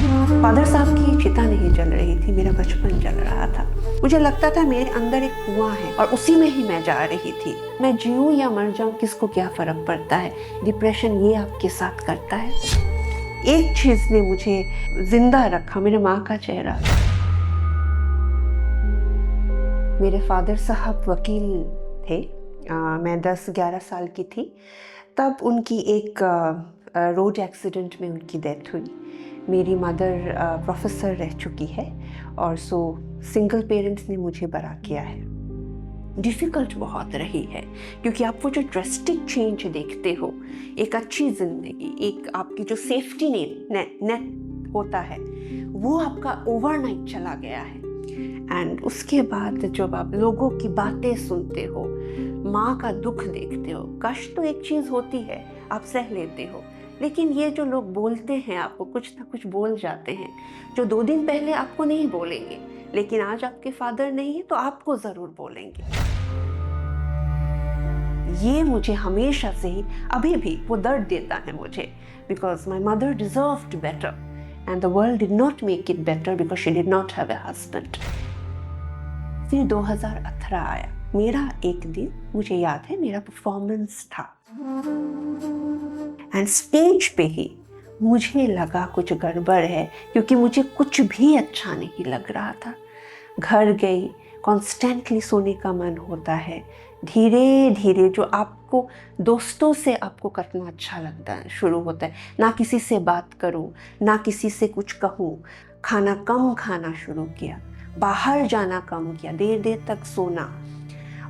Father साहब की चिता नहीं जल रही थी, मेरा बचपन जल रहा था। मुझे लगता था मेरे अंदर एक कुआं है और उसी में ही मैं जा रही थी। मैं जीऊं या मर जाऊं, किसको क्या फर्क पड़ता है। डिप्रेशन ये आपके साथ करता है। एक चीज ने मुझे जिंदा रखा, मेरे माँ का चेहरा। मेरे फादर साहब वकील थे। मैं 10-11 साल की थी तब उनकी एक रोड एक्सीडेंट में उनकी डेथ हुई। मेरी मदर प्रोफेसर रह चुकी है और सो सिंगल पेरेंट्स ने मुझे बड़ा किया है। डिफ़िकल्ट बहुत रही है क्योंकि आप वो जो ड्रेस्टिक चेंज देखते हो, एक अच्छी ज़िंदगी, एक आपकी जो सेफ्टी नेट होता है, वो आपका ओवरनाइट चला गया है। एंड उसके बाद जब आप लोगों की बातें सुनते हो, माँ का दुख देखते हो, कष्ट तो एक चीज़ होती है, आप सह लेते हो, लेकिन ये जो लोग बोलते हैं आपको, कुछ ना कुछ बोल जाते हैं जो 2 दिन पहले आपको नहीं बोलेंगे, लेकिन आज आपके फादर नहीं है तो आपको ज़रूर बोलेंगे। ये मुझे हमेशा से ही, अभी भी वो दर्द देता है मुझे, because my mother deserved better and the world did not make it better because she did not have a husband. फिर 2018 आया। मेरा एक दिन, मुझे याद है, मेरा परफॉर्मेंस था एंड स्टेज पे ही मुझे लगा कुछ गड़बड़ है क्योंकि मुझे कुछ भी अच्छा नहीं लग रहा था। घर गई, कॉन्स्टेंटली सोने का मन होता है। धीरे धीरे जो आपको दोस्तों से आपको करना अच्छा लगता है शुरू होता है। ना किसी से बात करूं, ना किसी से कुछ कहूं। खाना कम खाना शुरू किया, बाहर जाना कम किया, देर देर तक सोना।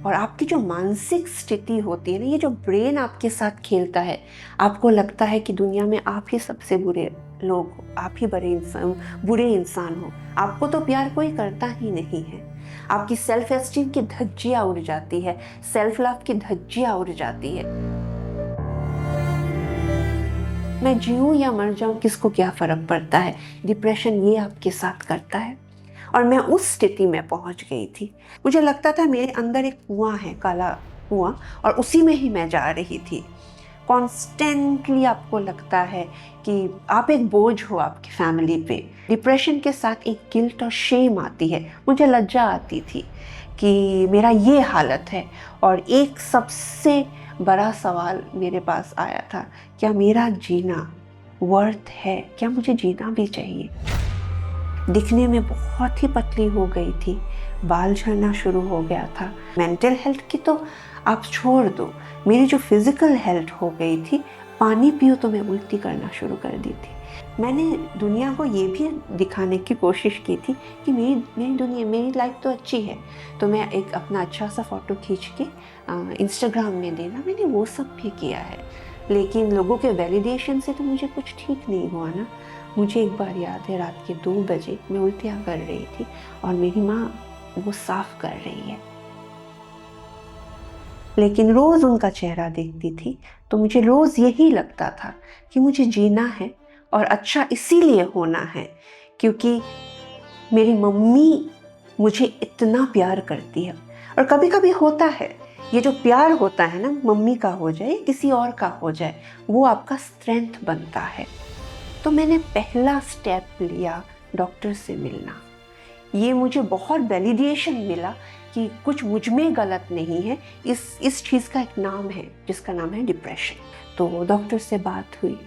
और आपकी जो मानसिक स्थिति होती है ना, ये जो ब्रेन आपके साथ खेलता है, आपको लगता है कि दुनिया में आप ही सबसे बुरे लोग हो, आप ही बुरे इंसान हो, आपको तो प्यार कोई करता ही नहीं है। आपकी सेल्फ एस्टीम की धज्जियां उड़ जाती है, सेल्फ लव की धज्जियां उड़ जाती है। मैं जीऊं या मर जाऊं, किसको क्या फर्क पड़ता है। डिप्रेशन ये आपके साथ करता है। और मैं उस स्थिति में पहुंच गई थी। मुझे लगता था मेरे अंदर एक कुआं है, काला कुआं, और उसी में ही मैं जा रही थी। कॉन्स्टेंटली आपको लगता है कि आप एक बोझ हो आपकी फैमिली पे। डिप्रेशन के साथ एक गिल्ट और शेम आती है। मुझे लज्जा आती थी कि मेरा ये हालत है। और एक सबसे बड़ा सवाल मेरे पास आया था, क्या मेरा जीना वर्थ है, क्या मुझे जीना भी चाहिए। दिखने में बहुत ही पतली हो गई थी, बाल झड़ना शुरू हो गया था। मेंटल हेल्थ की तो आप छोड़ दो, मेरी जो फिज़िकल हेल्थ हो गई थी, पानी पियो तो मैं उल्टी करना शुरू कर दी थी। मैंने दुनिया को ये भी दिखाने की कोशिश की थी कि मेरी लाइफ तो अच्छी है, तो मैं एक अपना अच्छा सा फ़ोटो खींच के इंस्टाग्राम में देना, मैंने वो सब भी किया है। लेकिन लोगों के वैलिडेशन से तो मुझे कुछ ठीक नहीं हुआ ना। मुझे एक बार याद है, रात के 2 बजे मैं उल्टियाँ कर रही थी और मेरी माँ वो साफ कर रही है। लेकिन रोज़ उनका चेहरा देखती थी तो मुझे रोज़ यही लगता था कि मुझे जीना है और अच्छा इसीलिए होना है क्योंकि मेरी मम्मी मुझे इतना प्यार करती है। और कभी कभी होता है, ये जो प्यार होता है ना, मम्मी का हो जाए किसी और का हो जाए, वो आपका स्ट्रेंथ बनता है। तो मैंने पहला स्टेप लिया डॉक्टर से मिलना। ये मुझे बहुत वैलिडेशन मिला कि कुछ मुझ में गलत नहीं है। इस चीज़ का एक नाम है जिसका नाम है डिप्रेशन। तो डॉक्टर से बात हुई,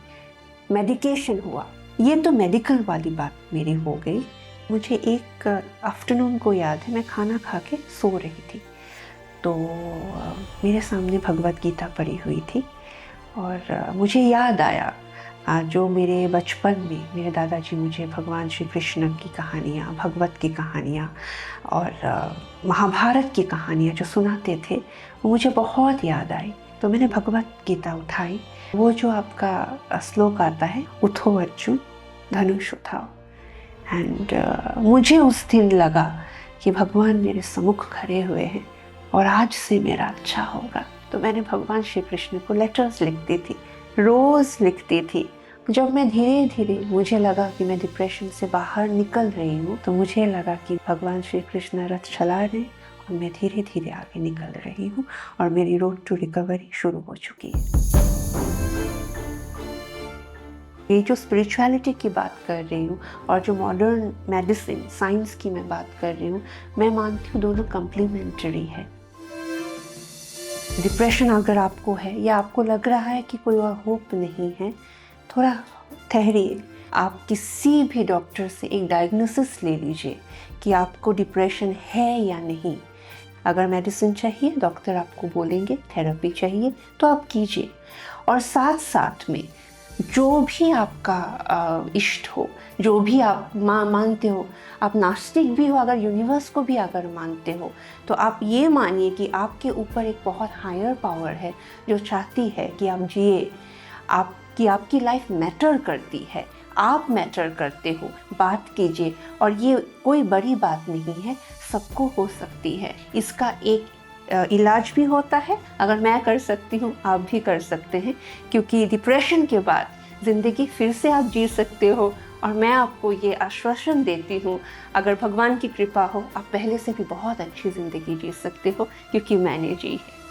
मेडिकेशन हुआ। ये तो मेडिकल वाली बात मेरी हो गई। मुझे एक आफ्टरनून को याद है, मैं खाना खा के सो रही थी तो मेरे सामने भगवत गीता पढ़ी हुई थी और मुझे याद आया जो मेरे बचपन में मेरे दादाजी मुझे भगवान श्री कृष्ण की कहानियाँ, भगवत की कहानियाँ और महाभारत की कहानियाँ जो सुनाते थे, वो मुझे बहुत याद आई। तो मैंने भगवत गीता उठाई, वो जो आपका श्लोक आता है, उठो अर्जुन धनुष उठाओ। एंड मुझे उस दिन लगा कि भगवान मेरे सम्मुख खड़े हुए हैं और आज से मेरा अच्छा होगा। तो मैंने भगवान श्री कृष्ण को लेटर्स लिखती थी, रोज़ लिखती थी। जब मैं धीरे धीरे, मुझे लगा कि मैं डिप्रेशन से बाहर निकल रही हूँ, तो मुझे लगा कि भगवान श्री कृष्ण रथ चला रहे और मैं धीरे धीरे आगे निकल रही हूँ और मेरी रोड टू रिकवरी शुरू हो चुकी है। ये जो स्पिरिचुअलिटी की बात कर रही हूँ और जो मॉडर्न मेडिसिन साइंस की मैं बात कर रही हूँ, मैं मानती हूँ दोनों कम्प्लीमेंट्री है। डिप्रेशन अगर आपको है या आपको लग रहा है कि कोई और होप नहीं है, थोड़ा ठहरिए। आप किसी भी डॉक्टर से एक डायग्नोसिस ले लीजिए कि आपको डिप्रेशन है या नहीं। अगर मेडिसिन चाहिए, डॉक्टर आपको बोलेंगे थेरेपी चाहिए तो आप कीजिए। और साथ साथ में जो भी आपका इष्ट हो, जो भी आप मानते हो, आप नास्तिक भी हो, अगर यूनिवर्स को भी अगर मानते हो, तो आप ये मानिए कि आपके ऊपर एक बहुत हायर पावर है जो चाहती है कि आप जिए, आपकी लाइफ मैटर करती है, आप मैटर करते हो। बात कीजिए, और ये कोई बड़ी बात नहीं है, सबको हो सकती है। इसका एक इलाज भी होता है। अगर मैं कर सकती हूँ, आप भी कर सकते हैं, क्योंकि डिप्रेशन के बाद ज़िंदगी फिर से आप जी सकते हो। और मैं आपको ये आश्वासन देती हूँ, अगर भगवान की कृपा हो, आप पहले से भी बहुत अच्छी ज़िंदगी जी सकते हो, क्योंकि मैंने जी है।